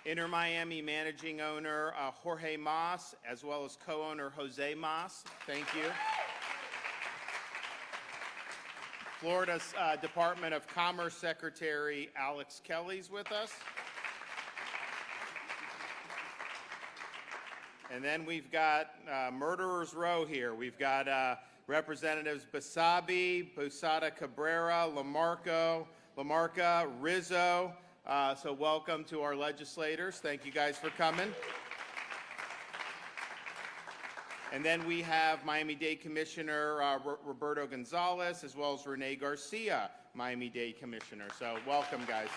Inter Miami managing owner Jorge Mas, as well as co-owner Jose Mas. Thank you. Florida's Department of Commerce Secretary Alex Kelly's with us. And then we've got Murderers Row here. We've got Representatives Basabe, Busada Cabrera, Lamarca, Rizzo. So welcome to our legislators. Thank you guys for coming. And then we have Miami-Dade Commissioner Roberto Gonzalez, as well as Rene Garcia, Miami-Dade Commissioner. So welcome, guys.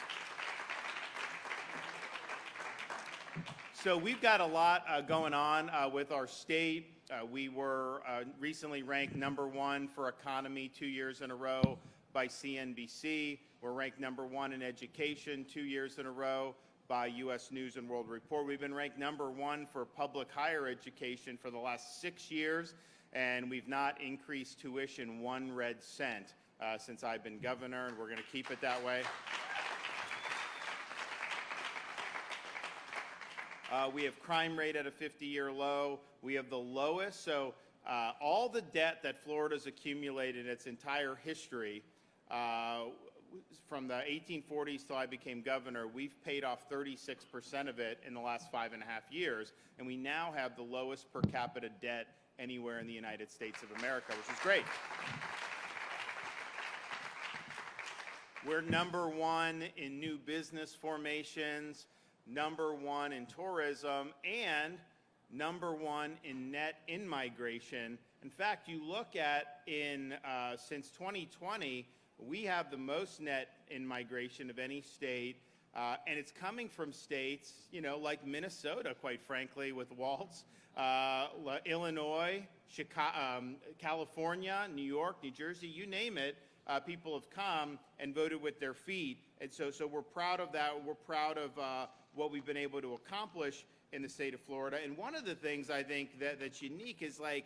So we've got a lot going on with our state. We were recently ranked #1 for economy 2 years in a row by CNBC. We're ranked #1 in education 2 years in a row by U.S. News and World Report. We've been ranked #1 for public higher education for the last 6 years, and we've not increased tuition 1 red cent since I've been governor, and we're going to keep it that way. We have crime rate at a 50-year low. We have the lowest. So all the debt that Florida's accumulated in its entire history, from the 1840s till I became governor, we've paid off 36% of it in the last 5.5 years, and we now have the lowest per capita debt anywhere in the United States of America, which is great. We're #1 in new business formations, #1 in tourism, and #1 in net in-migration. In fact, you look at since 2020, we have the most net in-migration of any state, and it's coming from states, like Minnesota, quite frankly, with Waltz, Illinois, Chicago, California, New York, New Jersey, you name it. People have come and voted with their feet, and so we're proud of that. We're proud of what we've been able to accomplish in the state of Florida. And one of the things I think that's unique is, like,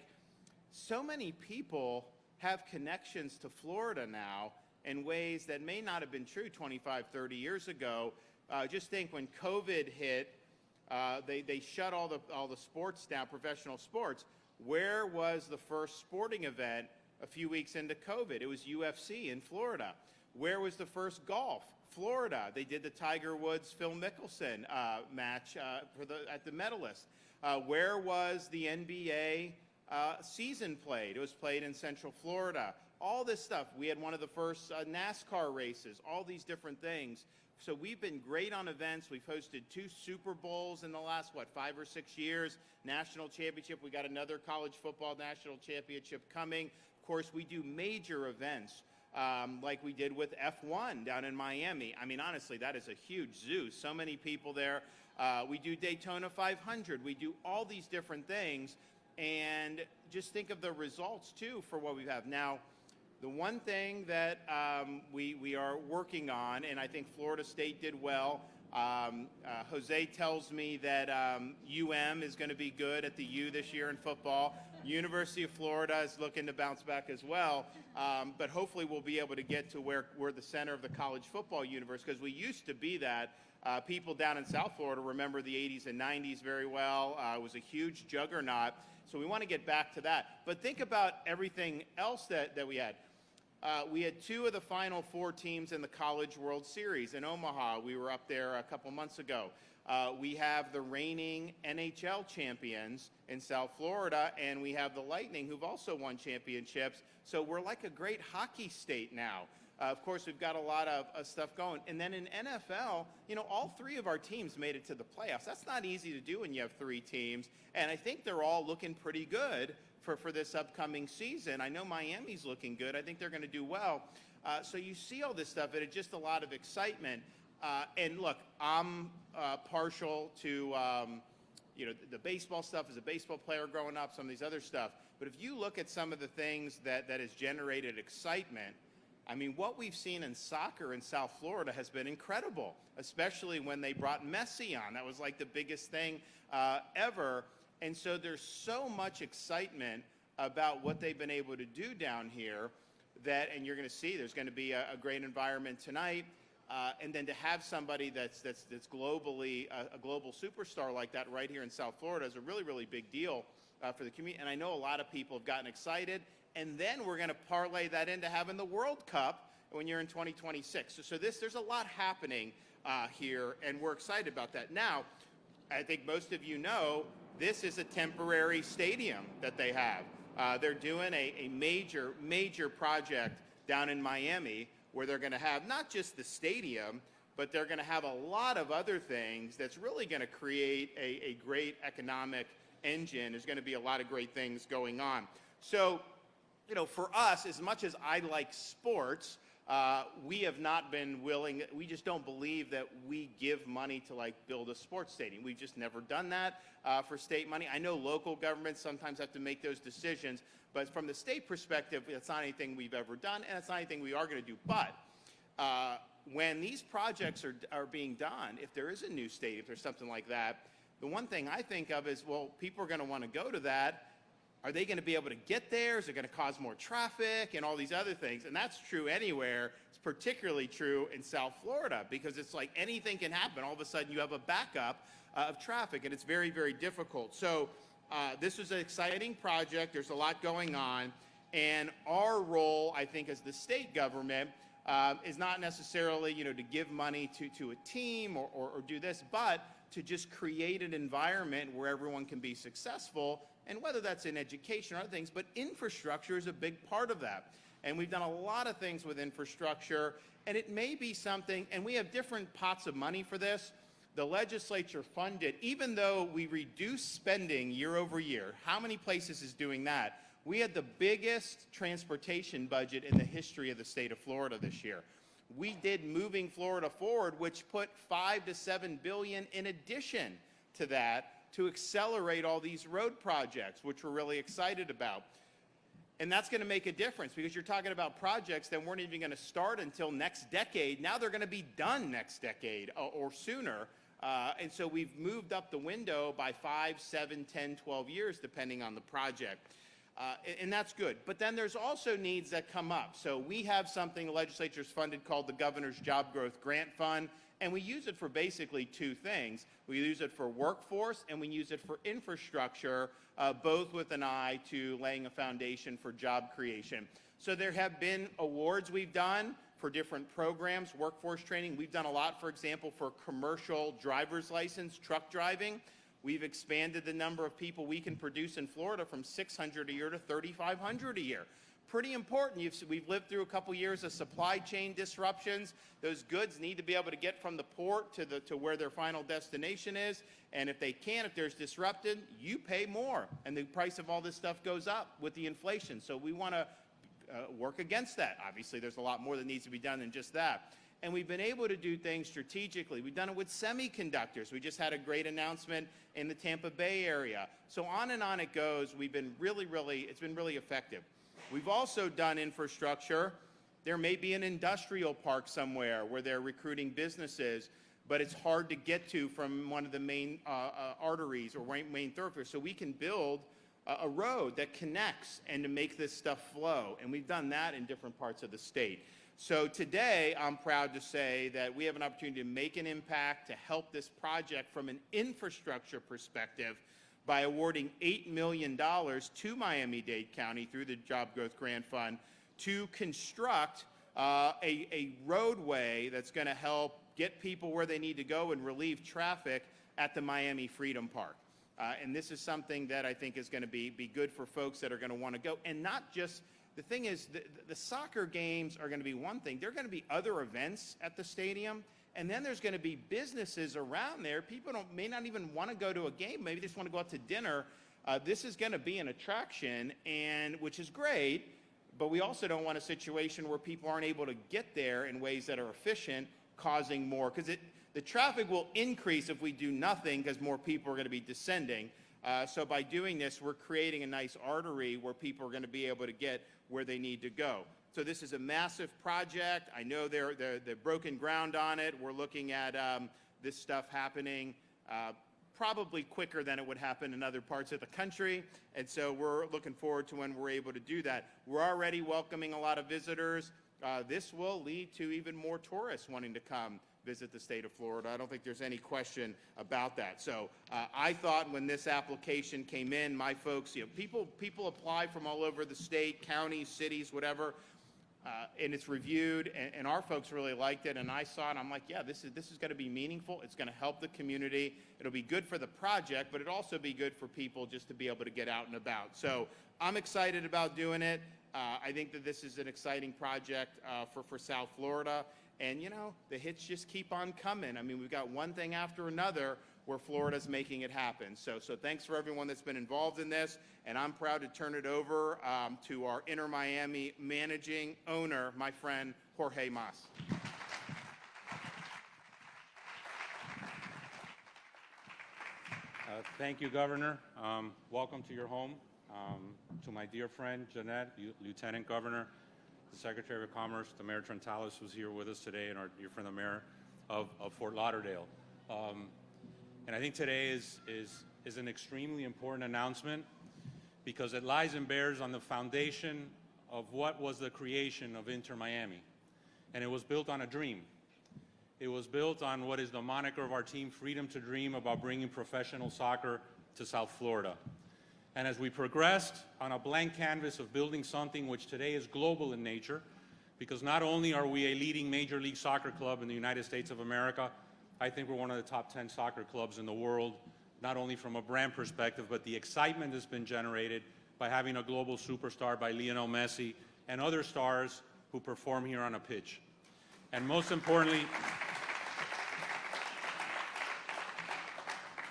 so many people have connections to Florida now in ways that may not have been true 25, 30 years ago. Just think, when COVID hit, they shut all the sports down, professional sports. Where was the first sporting event a few weeks into COVID? It was UFC in Florida. Where was the first golf? Florida. They did the Tiger Woods-Phil Mickelson match at the Medalist. Where was the NBA season played? It was played in Central Florida. All this stuff. We had one of the first NASCAR races, all these different things. So we've been great on events. We've hosted 2 Super Bowls in the last, 5 or 6 years, national championship. We got another college football national championship coming. Of course, we do major events like we did with F1 down in Miami. I mean, honestly, that is a huge zoo. So many people there. We do Daytona 500. We do all these different things. And just think of the results, too, for what we have. Now, the one thing that we are working on, and I think Florida State did well, Jose tells me that UM is going to be good at the U this year in football. University of Florida is looking to bounce back as well, but hopefully we'll be able to get to where we're the center of the college football universe, because we used to be that. People down in South Florida remember the 80s and 90s very well. It was a huge juggernaut, so we want to get back to that. But think about everything else that we had. We had 2 of the final 4 teams in the College World Series in Omaha. We were up there a couple months ago. We have the reigning NHL champions in South Florida, and we have the Lightning, who've also won championships. So we're like a great hockey state now. Of course, we've got a lot of stuff going. And then in NFL, all 3 of our teams made it to the playoffs. That's not easy to do when you have 3 teams. And I think they're all looking pretty good for this upcoming season. I know Miami's looking good. I think they're going to do well. So you see all this stuff, and it's just a lot of excitement. And look, I'm partial to the baseball stuff as a baseball player growing up, some of these other stuff. But if you look at some of the things that has generated excitement, I mean, what we've seen in soccer in South Florida has been incredible, especially when they brought Messi on. That was like the biggest thing ever. And so there's so much excitement about what they've been able to do down here and you're going to see there's going to be a great environment tonight. and then to have somebody that's globally a global superstar like that right here in South Florida is a really, really big deal for the community. And I know a lot of people have gotten excited. And then we're going to parlay that into having the World Cup when you're in 2026. So there's a lot happening here, and we're excited about that. Now, I think most of you know this is a temporary stadium that they have. They're doing a major project down in Miami where they're going to have not just the stadium, but they're going to have a lot of other things that's really going to create a great economic engine. There's going to be a lot of great things going on. So, you know, for us, as much as I like sports, we have not been willing, we just don't believe that we give money to like build a sports stadium. We've just never done that for state money. I know local governments sometimes have to make those decisions, but from the state perspective, it's not anything we've ever done, and it's not anything we are going to do. But when these projects are being done, if there is a new stadium, if there's something like that, the one thing I think of is, well, people are going to want to go to that. Are they going to be able to get there? Is it going to cause more traffic and all these other things? And that's true anywhere. It's particularly true in South Florida because it's like anything can happen. All of a sudden you have a backup of traffic, and it's very, very difficult. So this is an exciting project. There's a lot going on. And our role, I think, as the state government is not necessarily, you know, to give money to a team or do this, but to just create an environment where everyone can be successful. And whether that's in education or other things, but infrastructure is a big part of that. And we've done a lot of things with infrastructure, and it may be something, and we have different pots of money for this. The legislature funded, even though we reduced spending year over year, how many places is doing that? We had the biggest transportation budget in the history of the state of Florida this year. We did Moving Florida Forward, which put $5 to $7 billion in addition to that, to accelerate all these road projects, which we're really excited about. And that's going to make a difference because you're talking about projects that weren't even going to start until next decade. Now they're going to be done next decade or sooner. And so we've moved up the window by 5, 7, 10, 12 years, depending on the project. And that's good. But then there's also needs that come up. So we have something the legislature's funded called the Governor's Job Growth Grant Fund. And we use it for basically two things. We use it for workforce and we use it for infrastructure, both with an eye to laying a foundation for job creation. So there have been awards we've done for different programs, workforce training. We've done a lot, for example, for commercial driver's license, truck driving. We've expanded the number of people we can produce in Florida from 600 a year to 3,500 a year. Pretty important. We've lived through a couple years of supply chain disruptions. Those goods need to be able to get from the port to where their final destination is. And if they can't, if there's disrupted, you pay more. And the price of all this stuff goes up with the inflation. So we want to work against that. Obviously, there's a lot more that needs to be done than just that. And we've been able to do things strategically. We've done it with semiconductors. We just had a great announcement in the Tampa Bay area. So on and on it goes. We've been it's been really effective. We've also done infrastructure. There may be an industrial park somewhere where they're recruiting businesses, but it's hard to get to from one of the main arteries or main thoroughfares. So we can build a road that connects and to make this stuff flow. And we've done that in different parts of the state. So today, I'm proud to say that we have an opportunity to make an impact to help this project from an infrastructure perspective by awarding $8 million to Miami-Dade County through the Job Growth Grant Fund to construct a roadway that's going to help get people where they need to go and relieve traffic at the Miami Freedom Park. And this is something that I think is going to be good for folks that are going to want to go. And not just, the thing is, the soccer games are going to be one thing. There are going to be other events at the stadium. And then there's going to be businesses around there. People may not even want to go to a game. Maybe they just want to go out to dinner. This is going to be an attraction, which is great. But we also don't want a situation where people aren't able to get there in ways that are efficient, causing more. Because the traffic will increase if we do nothing because more people are going to be descending. So by doing this, we're creating a nice artery where people are going to be able to get where they need to go. So this is a massive project. I know they're broken ground on it. We're looking at this stuff happening probably quicker than it would happen in other parts of the country. And so we're looking forward to when we're able to do that. We're already welcoming a lot of visitors. this will lead to even more tourists wanting to come visit the state of Florida. I don't think there's any question about that. So I thought when this application came in, my folks, people apply from all over the state, counties, cities, whatever, and it's reviewed, and our folks really liked it, and I saw it, and I'm like, yeah, this is going to be meaningful. It's going to help the community. It'll be good for the project, but it'll also be good for people just to be able to get out and about. So I'm excited about doing it. I think that this is an exciting project for South Florida. And, the hits just keep on coming. I mean, we've got one thing after another where Florida's making it happen. So thanks for everyone that's been involved in this. And I'm proud to turn it over to our Inter Miami managing owner, my friend, Jorge Mas. Thank you, Governor. Welcome to your home. To my dear friend, Jeanette, Lieutenant Governor, the Secretary of Commerce, the Mayor Trentalis, who's here with us today, and our dear friend, the Mayor of Fort Lauderdale. And I think today is an extremely important announcement because it lies and bears on the foundation of what was the creation of Inter Miami. And it was built on a dream. It was built on what is the moniker of our team, Freedom to Dream, about bringing professional soccer to South Florida. And as we progressed on a blank canvas of building something which today is global in nature, because not only are we a leading Major League Soccer club in the United States of America, I think we're one of the top 10 soccer clubs in the world, not only from a brand perspective, but the excitement that's been generated by having a global superstar by Lionel Messi and other stars who perform here on a pitch. And most importantly,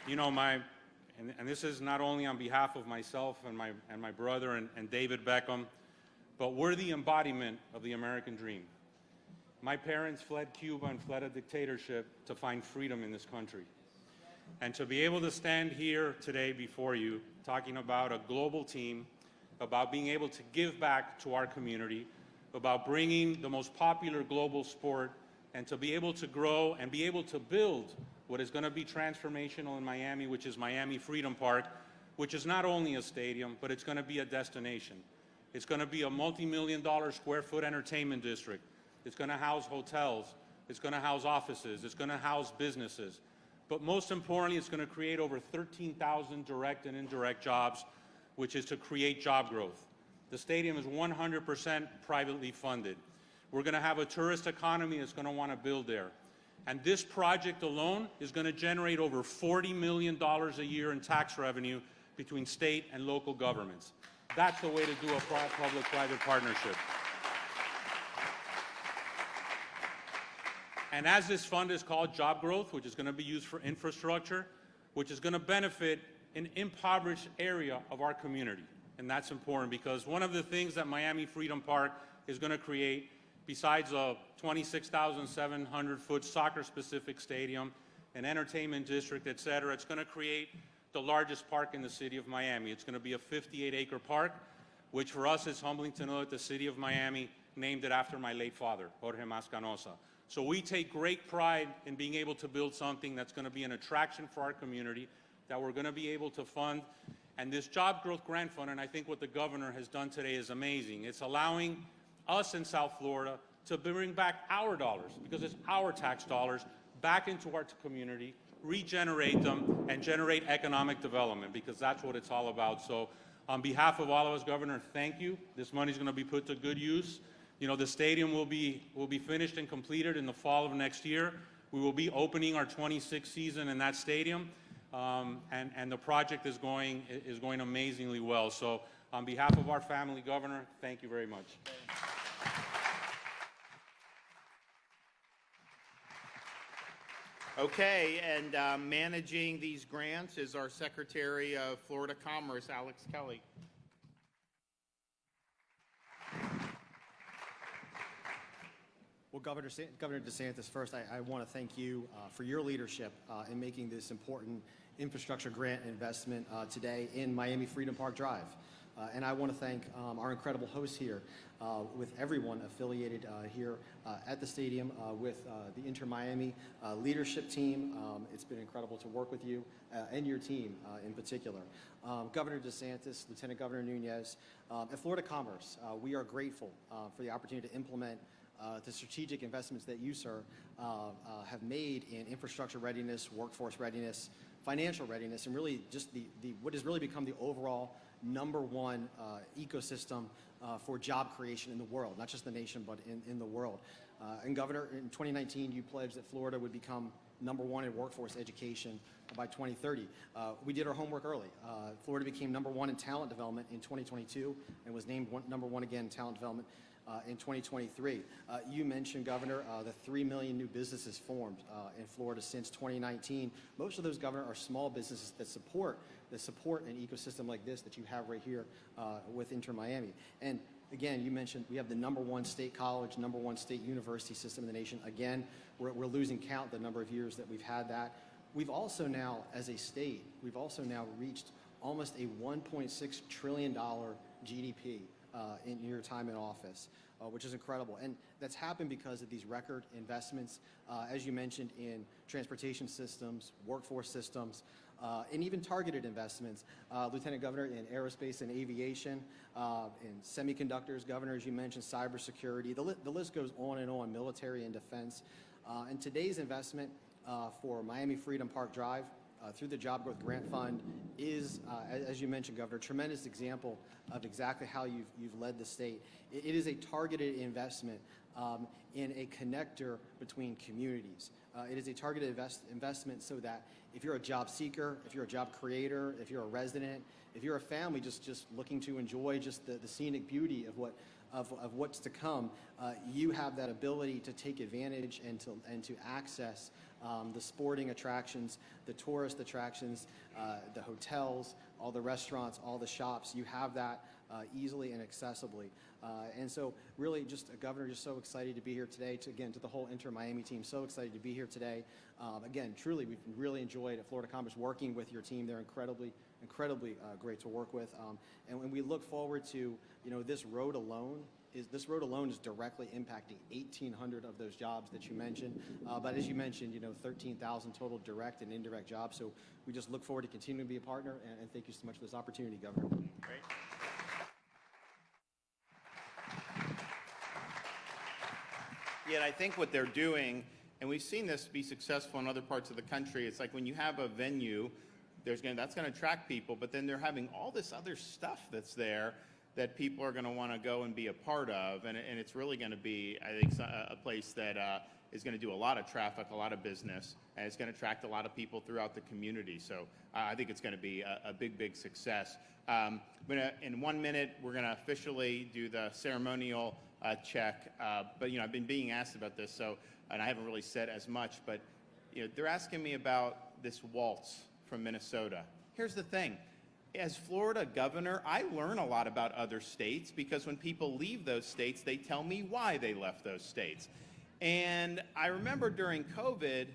and this is not only on behalf of myself and my brother and David Beckham, but we're the embodiment of the American dream. My parents fled Cuba and fled a dictatorship to find freedom in this country. And to be able to stand here today before you, talking about a global team, about being able to give back to our community, about bringing the most popular global sport, and to be able to grow and be able to build what is going to be transformational in Miami, which is Miami Freedom Park, which is not only a stadium, but it's going to be a destination. It's going to be a multi-million-dollar square foot entertainment district. It's going to house hotels. It's going to house offices. It's going to house businesses. But most importantly, it's going to create over 13,000 direct and indirect jobs, which is to create job growth. The stadium is 100% privately funded. We're going to have a tourist economy that's going to want to build there. And this project alone is going to generate over $40 million a year in tax revenue between state and local governments. That's the way to do a public-private partnership. And as this fund is called Job Growth, which is going to be used for infrastructure, which is going to benefit an impoverished area of our community. And that's important because one of the things that Miami Freedom Park is going to create, besides a 26,700-foot soccer-specific stadium, an entertainment district, et cetera, it's going to create the largest park in the city of Miami. It's going to be a 58-acre park, which for us is humbling to know that the city of Miami named it after my late father, Jorge Mascanosa. So we take great pride in being able to build something that's going to be an attraction for our community, that we're going to be able to fund. And this Job Growth Grant Fund, and I think what the governor has done today is amazing. It's allowing us in South Florida to bring back our dollars, because it's our tax dollars, back into our community, regenerate them, and generate economic development, because that's what it's all about. So on behalf of all of us, Governor, thank you. This money is going to be put to good use. You know, the stadium will be finished and completed in the fall of next year. We will be opening our 26th season in that stadium, and the project is going amazingly well. So on behalf of our family, Governor, thank you very much. Okay, and managing these grants is our Secretary of Florida Commerce, Alex Kelly. Well, Governor DeSantis, first, I want to thank you for your leadership in making this important infrastructure grant investment today in Miami Freedom Park Drive. And I want to thank our incredible hosts here, with everyone affiliated here at the stadium, with the Inter Miami leadership team. It's been incredible to work with you and your team in particular. Governor DeSantis, Lieutenant Governor Nunez, at Florida Commerce, we are grateful for the opportunity to implement the strategic investments that you, sir, have made in infrastructure readiness, workforce readiness, financial readiness, and really just what has really become the overall #1 ecosystem for job creation in the world, not just the nation, but in the world. And Governor, in 2019, you pledged that Florida would become #1 in workforce education by 2030. We did our homework early. Florida became #1 in talent development in 2022 and was named #1 again in talent development in 2023. You mentioned, Governor, the 3 million new businesses formed in Florida since 2019. Most of those, Governor, are small businesses that support an ecosystem like this that you have right here with Inter-Miami. And again, you mentioned we have the #1 state college, #1 state university system in the nation. Again, we're losing count the number of years that we've had that. We've also now, as a state, we've also now reached almost a $1.6 trillion GDP in your time in office, which is incredible. And that's happened because of these record investments, as you mentioned, in transportation systems, workforce systems, and even targeted investments, Lieutenant Governor, in aerospace and aviation, in semiconductors, Governor, as you mentioned, cybersecurity. The list goes on and on, military and defense. And today's investment for Miami Freedom Park Drive through the Job Growth Grant Fund is, as you mentioned, Governor, a tremendous example of exactly how you've led the state. It is a targeted investment in a connector between communities. It is a targeted investment so that if you're a job seeker, if you're a job creator, if you're a resident, if you're a family just looking to enjoy just the scenic beauty of what's to come, you have that ability to take advantage and to access the sporting attractions, the tourist attractions, the hotels, all the restaurants, all the shops. You have that easily and accessibly. And so really just, Governor, just so excited to be here today, to the whole Inter-Miami team, so excited to be here today. Again, truly, we've really enjoyed at Florida Commerce working with your team. They're incredibly great to work with. And we look forward to, this road alone is directly impacting 1,800 of those jobs that you mentioned. But as you mentioned, 13,000 total direct and indirect jobs. So we just look forward to continuing to be a partner, and thank you so much for this opportunity, Governor. Great. Yeah, and I think what they're doing, and we've seen this be successful in other parts of the country, it's like when you have a venue, that's going to attract people, but then they're having all this other stuff that's there that people are going to want to go and be a part of, and it's really going to be, I think, a place that is going to do a lot of traffic, a lot of business, and it's going to attract a lot of people throughout the community. So I think it's going to be a big success. In 1 minute, we're going to officially do the ceremonial check, but I've been being asked about this, and I haven't really said as much, but they're asking me about this waltz from Minnesota. Here's the thing. As Florida governor, I learn a lot about other states because when people leave those states, they tell me why they left those states. And I remember during COVID,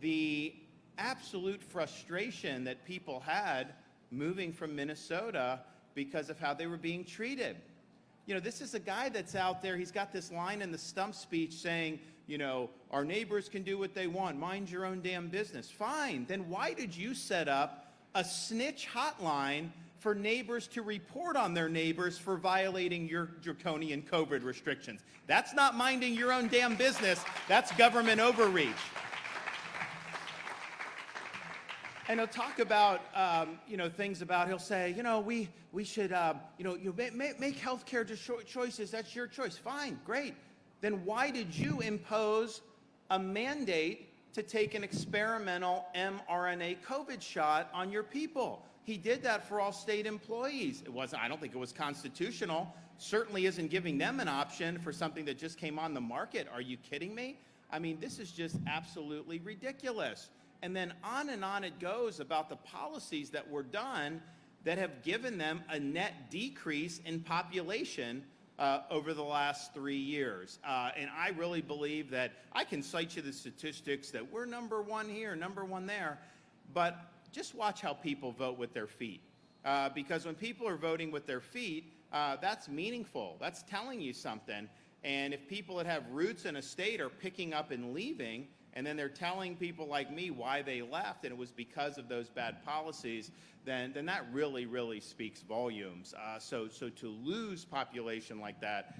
the absolute frustration that people had moving from Minnesota because of how they were being treated. This is a guy that's out there, he's got this line in the stump speech saying, our neighbors can do what they want, mind your own damn business. Fine, then why did you set up a snitch hotline for neighbors to report on their neighbors for violating your draconian COVID restrictions? That's not minding your own damn business, that's government overreach. And he'll talk about, things about, he'll say, we should, make healthcare choices. That's your choice. Fine, great. Then why did you impose a mandate to take an experimental mRNA COVID shot on your people? He did that for all state employees. I don't think it was constitutional. Certainly isn't giving them an option for something that just came on the market. Are you kidding me? I mean, this is just absolutely ridiculous. And then on it goes about the policies that were done that have given them a net decrease in population over the last 3 years. And I really believe that I can cite you the statistics that we're #1 here, #1 there, but just watch how people vote with their feet. Because when people are voting with their feet, that's meaningful. That's telling you something. And if people that have roots in a state are picking up and leaving, and then they're telling people like me why they left, and it was because of those bad policies, then that really speaks volumes. So to lose population like that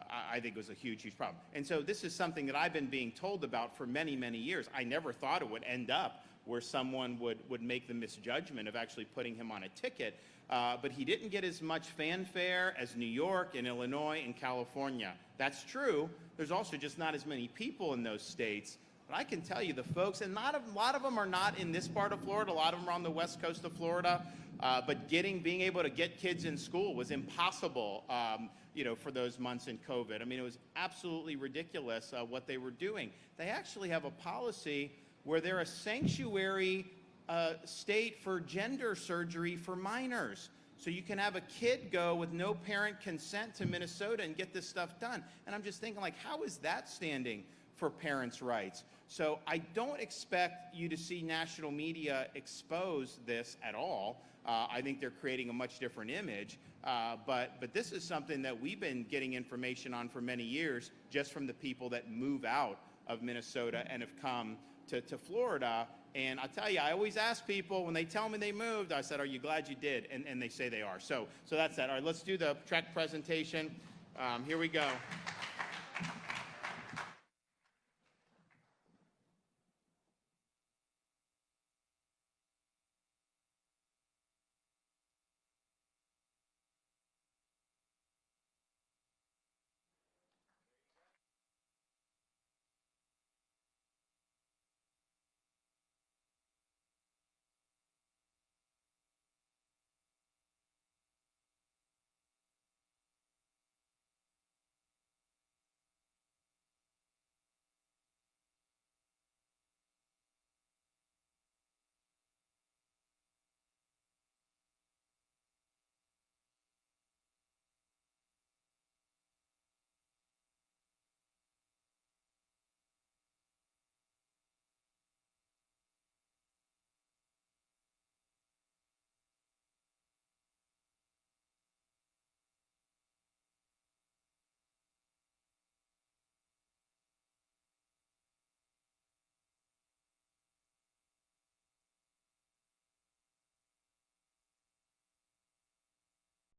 I think was a huge, huge problem. And so this is something that I've been being told about for many, many years. I never thought it would end up where someone would make the misjudgment of actually putting him on a ticket. But he didn't get as much fanfare as New York and Illinois and California. That's true. There's also just not as many people in those states. But I can tell you the folks, and a lot of them are not in this part of Florida. A lot of them are on the west coast of Florida. But being able to get kids in school was impossible, for those months in COVID. I mean, it was absolutely ridiculous what they were doing. They actually have a policy where they're a sanctuary state for gender surgery for minors. So you can have a kid go with no parent consent to Minnesota and get this stuff done. And I'm just thinking, like, how is that standing for parents' rights? So I don't expect you to see national media expose this at all. I think they're creating a much different image. But this is something that we've been getting information on for many years, just from the people that move out of Minnesota and have come to Florida. And I tell you, I always ask people when they tell me they moved, I said, are you glad you did? And they say they are. So that's that. All right, let's do the track presentation. Here we go.